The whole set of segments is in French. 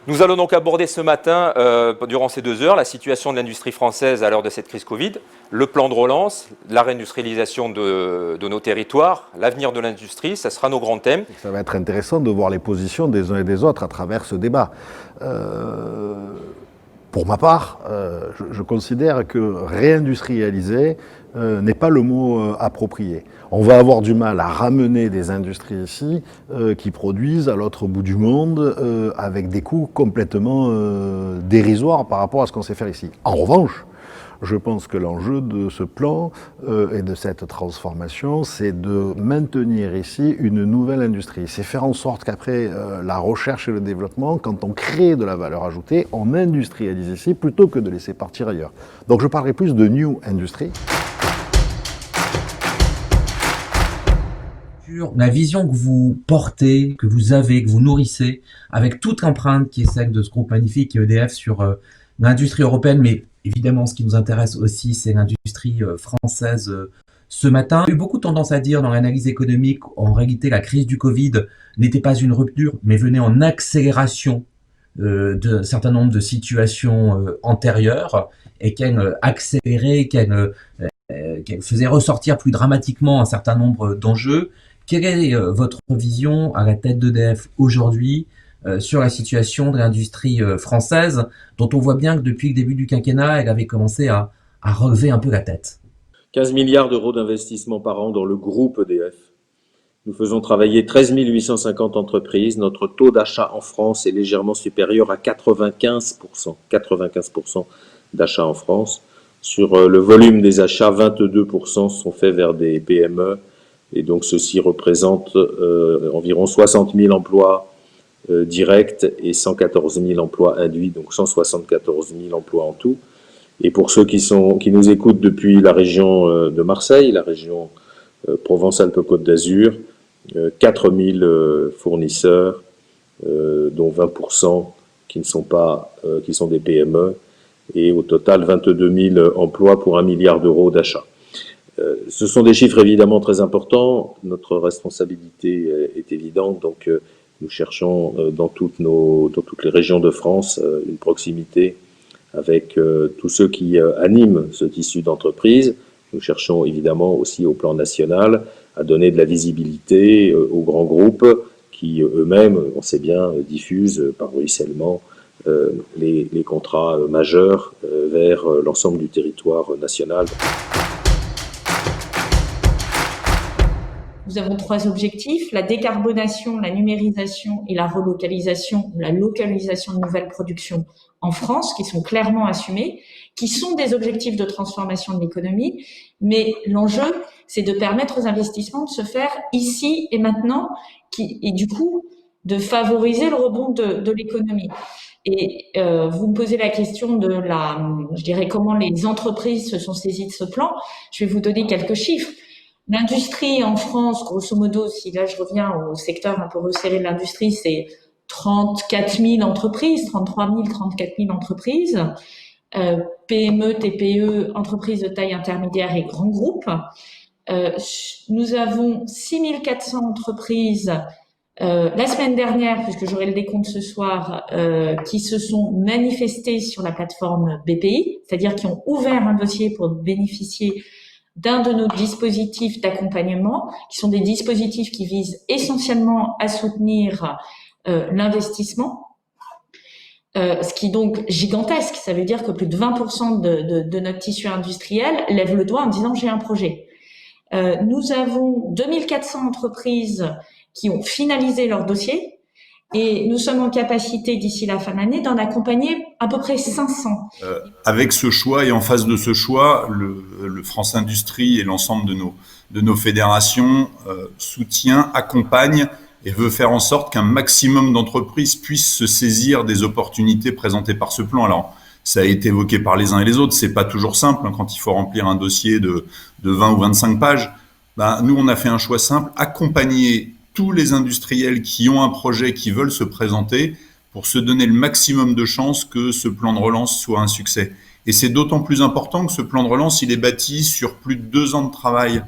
Nous allons donc aborder ce matin, durant ces 2 heures, la situation de l'industrie française à l'heure de cette crise Covid, le plan de relance, la réindustrialisation de nos territoires, l'avenir de l'industrie, ça sera nos grands thèmes. Ça va être intéressant de voir les positions des uns et des autres à travers ce débat. Pour ma part, je considère que réindustrialiser n'est pas le mot approprié. On va avoir du mal à ramener des industries ici qui produisent à l'autre bout du monde avec des coûts complètement dérisoires par rapport à ce qu'on sait faire ici. En revanche, je pense que l'enjeu de ce plan et de cette transformation, c'est de maintenir ici une nouvelle industrie. C'est faire en sorte qu'après la recherche et le développement, quand on crée de la valeur ajoutée, on industrialise ici plutôt que de laisser partir ailleurs. Donc je parlerai plus de New Industry. La vision que vous portez, que vous avez, que vous nourrissez, avec toute l'empreinte qui est celle de ce groupe magnifique qui est EDF sur l'industrie européenne, mais évidemment ce qui nous intéresse aussi c'est l'industrie française ce matin. Il y a eu beaucoup tendance à dire dans l'analyse économique, en réalité la crise du Covid n'était pas une rupture, mais venait en accélération d'un certain nombre de situations antérieures et qu'elle accélérait, qu'elle faisait ressortir plus dramatiquement un certain nombre d'enjeux. Quelle est votre vision à la tête d'EDF aujourd'hui sur la situation de l'industrie française, dont on voit bien que depuis le début du quinquennat, elle avait commencé à relever un peu la tête? 15 milliards d'euros d'investissement par an dans le groupe EDF. Nous faisons travailler 13 850 entreprises. Notre taux d'achat en France est légèrement supérieur à 95%. 95% d'achats en France. Sur le volume des achats, 22% sont faits vers des PME. Et donc, ceci représente environ 60 000 emplois directs et 114 000 emplois induits, donc 174 000 emplois en tout. Et pour ceux qui nous écoutent depuis la région de Marseille, la région Provence-Alpes-Côte d'Azur, 4 000 fournisseurs, dont 20% qui sont des PME, et au total 22 000 emplois pour 1 milliard d'euros d'achats. Ce sont des chiffres évidemment très importants. Notre responsabilité est évidente, donc nous cherchons dans toutes les régions de France une proximité avec tous ceux qui animent ce tissu d'entreprise. Nous cherchons évidemment aussi au plan national à donner de la visibilité aux grands groupes qui eux-mêmes, on sait bien, diffusent par ruissellement les contrats majeurs vers l'ensemble du territoire national. Nous avons 3 objectifs, la décarbonation, la numérisation et la relocalisation, la localisation de nouvelles productions en France, qui sont clairement assumés, qui sont des objectifs de transformation de l'économie. Mais l'enjeu, c'est de permettre aux investissements de se faire ici et maintenant, et du coup, de favoriser le rebond de l'économie. Et vous me posez la question de comment les entreprises se sont saisies de ce plan. Je vais vous donner quelques chiffres. L'industrie en France, grosso modo, si là je reviens au secteur un peu resserré de l'industrie, c'est 34 000 entreprises, 33 000, 34 000 entreprises, PME, TPE, entreprises de taille intermédiaire et grands groupes. Nous avons 6 400 entreprises la semaine dernière, puisque j'aurai le décompte ce soir, qui se sont manifestées sur la plateforme BPI, c'est-à-dire qui ont ouvert un dossier pour bénéficier d'un de nos dispositifs d'accompagnement, qui sont des dispositifs qui visent essentiellement à soutenir l'investissement, ce qui est donc gigantesque. Ça veut dire que plus de 20% de notre tissu industriel lève le doigt en disant « j'ai un projet ». Nous avons 2400 entreprises qui ont finalisé leur dossier et nous sommes en capacité d'ici la fin de l'année d'en accompagner à peu près 500. Avec ce choix et en face de ce choix, le France Industrie et l'ensemble de nos fédérations soutient, accompagne et veut faire en sorte qu'un maximum d'entreprises puissent se saisir des opportunités présentées par ce plan. Alors, ça a été évoqué par les uns et les autres, c'est pas toujours simple quand il faut remplir un dossier de 20 ou 25 pages. Nous, on a fait un choix simple, accompagner tous les industriels qui ont un projet, qui veulent se présenter, pour se donner le maximum de chances que ce plan de relance soit un succès. Et c'est d'autant plus important que ce plan de relance, il est bâti sur plus de 2 ans de travail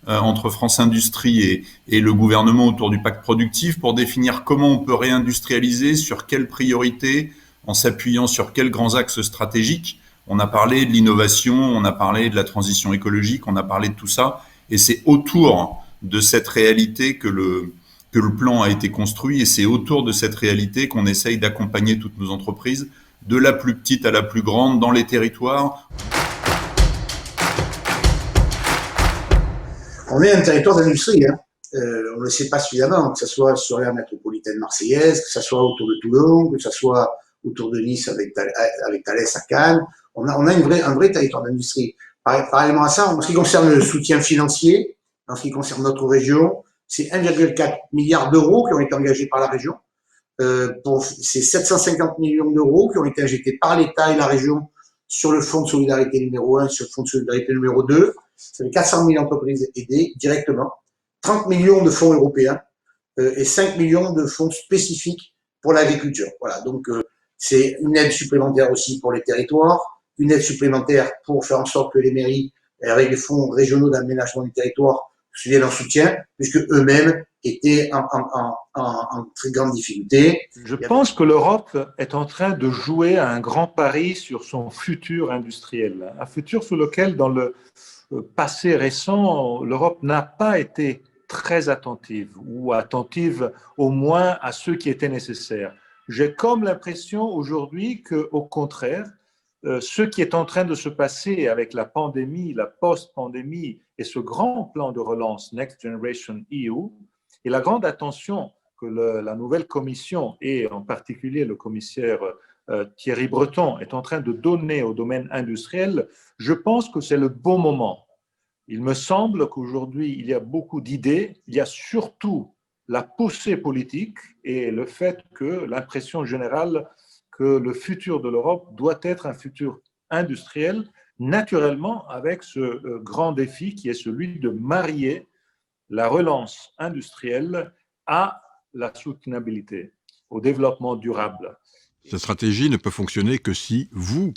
entre France Industrie et le gouvernement autour du pacte productif pour définir comment on peut réindustrialiser, sur quelles priorités, en s'appuyant sur quels grands axes stratégiques. On a parlé de l'innovation, on a parlé de la transition écologique, on a parlé de tout ça. Et c'est autour de cette réalité que le plan a été construit, et c'est autour de cette réalité qu'on essaye d'accompagner toutes nos entreprises, de la plus petite à la plus grande, dans les territoires. On est un territoire d'industrie, hein. On ne le sait pas suffisamment, que ce soit sur la métropolitaine marseillaise, que ce soit autour de Toulon, que ce soit autour de Nice avec Thalès à Cannes. On a un vrai territoire d'industrie. Parallèlement à ça, en ce qui concerne le soutien financier, en ce qui concerne notre région, c'est 1,4 milliard d'euros qui ont été engagés par la région. C'est 750 millions d'euros qui ont été injectés par l'État et la région sur le fonds de solidarité numéro 1, sur le fonds de solidarité numéro 2. Ça fait 400 000 entreprises aidées directement, 30 millions de fonds européens et 5 millions de fonds spécifiques pour l'agriculture. Voilà, donc c'est une aide supplémentaire aussi pour les territoires, une aide supplémentaire pour faire en sorte que les mairies, avec les fonds régionaux d'aménagement du territoire, viennent en soutien, puisque eux-mêmes étaient en très grande difficulté. Je pense que l'Europe est en train de jouer un grand pari sur son futur industriel, un futur sur lequel, dans le passé récent, l'Europe n'a pas été très attentive, ou attentive au moins à ce qui était nécessaire. J'ai comme l'impression aujourd'hui qu'au contraire, ce qui est en train de se passer avec la pandémie, la post-pandémie et ce grand plan de relance Next Generation EU, et la grande attention que la nouvelle commission et en particulier le commissaire Thierry Breton est en train de donner au domaine industriel, je pense que c'est le bon moment. Il me semble qu'aujourd'hui, il y a beaucoup d'idées, il y a surtout la poussée politique et le fait que l'impression générale que le futur de l'Europe doit être un futur industriel, naturellement avec ce grand défi qui est celui de marier la relance industrielle à la soutenabilité, au développement durable. Cette stratégie ne peut fonctionner que si vous,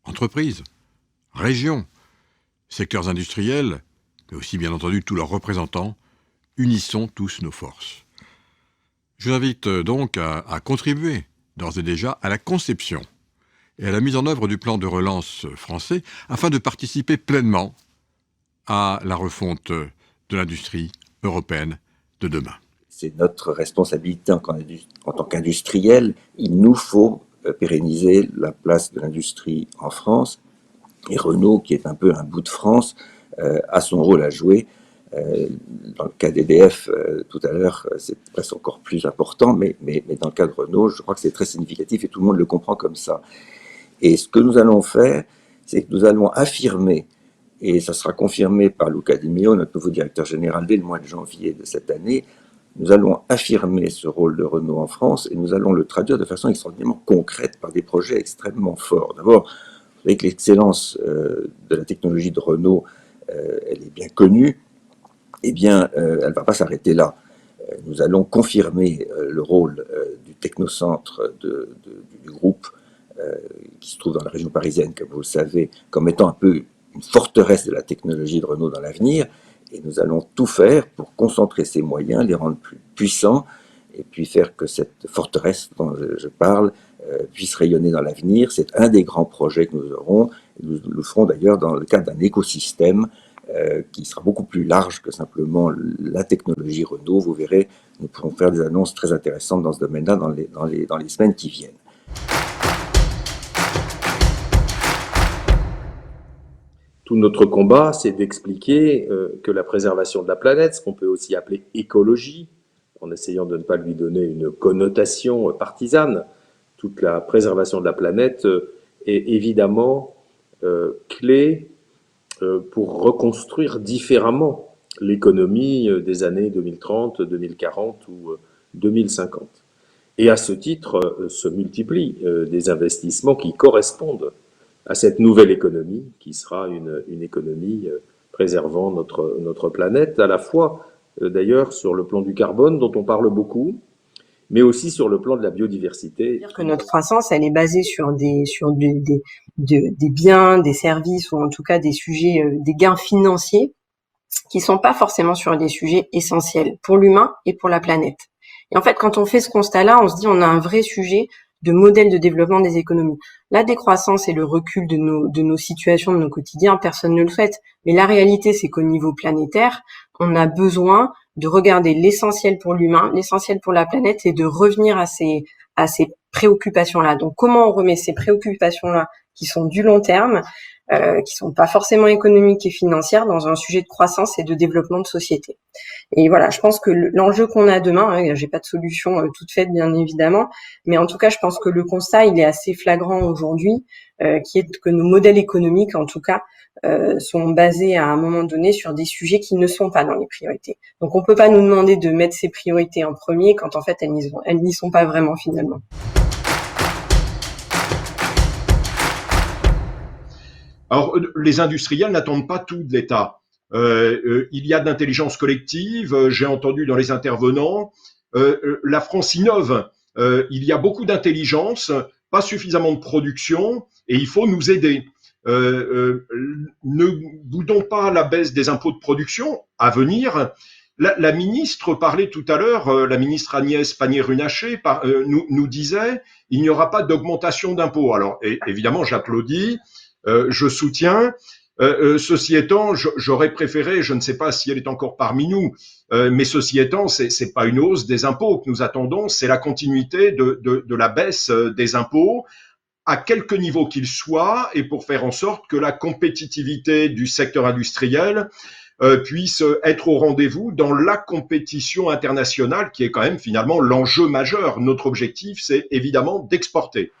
entreprises, régions, secteurs industriels, mais aussi bien entendu tous leurs représentants, unissons tous nos forces. Je vous invite donc à contribuer d'ores et déjà à la conception et à la mise en œuvre du plan de relance français afin de participer pleinement à la refonte de l'industrie européenne de demain. C'est notre responsabilité en tant qu'industriel. Il nous faut pérenniser la place de l'industrie en France. Et Renault, qui est un peu un bout de France, a son rôle à jouer. Dans le cas d'EDF, tout à l'heure, c'est presque encore plus important, mais dans le cas de Renault, je crois que c'est très significatif et tout le monde le comprend comme ça. Et ce que nous allons faire, c'est que nous allons affirmer, et ça sera confirmé par Luca Di Meo, notre nouveau directeur général, dès le mois de janvier de cette année, nous allons affirmer ce rôle de Renault en France et nous allons le traduire de façon extraordinairement concrète par des projets extrêmement forts. D'abord, vous savez que l'excellence de la technologie de Renault, elle est bien connue. Eh bien, elle ne va pas s'arrêter là. Nous allons confirmer le rôle du technocentre du groupe qui se trouve dans la région parisienne, comme vous le savez, comme étant un peu une forteresse de la technologie de Renault dans l'avenir. Et nous allons tout faire pour concentrer ces moyens, les rendre plus puissants, et puis faire que cette forteresse dont je parle puisse rayonner dans l'avenir. C'est un des grands projets que nous aurons. Et nous le ferons d'ailleurs dans le cadre d'un écosystème qui sera beaucoup plus large que simplement la technologie Renault. Vous verrez, nous pourrons faire des annonces très intéressantes dans ce domaine-là dans les semaines qui viennent. Tout notre combat, c'est d'expliquer que la préservation de la planète, ce qu'on peut aussi appeler écologie, en essayant de ne pas lui donner une connotation partisane, toute la préservation de la planète est évidemment clé pour reconstruire différemment l'économie des années 2030, 2040 ou 2050. Et à ce titre, se multiplient des investissements qui correspondent à cette nouvelle économie, qui sera une économie préservant notre planète, à la fois d'ailleurs sur le plan du carbone, dont on parle beaucoup, mais aussi sur le plan de la biodiversité. C'est-à-dire que notre croissance, elle est basée sur des biens, des services, ou en tout cas des sujets, des gains financiers, qui sont pas forcément sur des sujets essentiels pour l'humain et pour la planète. Et en fait, quand on fait ce constat-là, on se dit on a un vrai sujet de modèle de développement des économies. La décroissance et le recul de nos situations, de nos quotidiens, personne ne le souhaite. Mais la réalité, c'est qu'au niveau planétaire, on a besoin de regarder l'essentiel pour l'humain, l'essentiel pour la planète et de revenir à ces préoccupations-là. Donc, comment on remet ces préoccupations-là qui sont du long terme, qui sont pas forcément économiques et financières, dans un sujet de croissance et de développement de société. Et voilà, je pense que l'enjeu qu'on a demain, j'ai pas de solution toute faite bien évidemment, mais en tout cas, je pense que le constat, il est assez flagrant aujourd'hui, qui est que nos modèles économiques, en tout cas, sont basés à un moment donné sur des sujets qui ne sont pas dans les priorités. Donc, on peut pas nous demander de mettre ces priorités en premier quand en fait elles n'y sont pas vraiment finalement. Alors, les industriels n'attendent pas tout de l'État. Il y a de l'intelligence collective, j'ai entendu dans les intervenants, la France innove, il y a beaucoup d'intelligence, pas suffisamment de production, et il faut nous aider. Ne boudons pas la baisse des impôts de production à venir. La ministre parlait tout à l'heure, la ministre Agnès Pannier-Runacher nous disait il n'y aura pas d'augmentation d'impôts. Alors évidemment, j'applaudis. Je soutiens. Ceci étant, j'aurais préféré, je ne sais pas si elle est encore parmi nous, mais ceci étant, c'est pas une hausse des impôts que nous attendons, c'est la continuité de la baisse des impôts à quelque niveau qu'il soit, et pour faire en sorte que la compétitivité du secteur industriel puisse être au rendez-vous dans la compétition internationale, qui est quand même finalement l'enjeu majeur. Notre objectif, c'est évidemment d'exporter.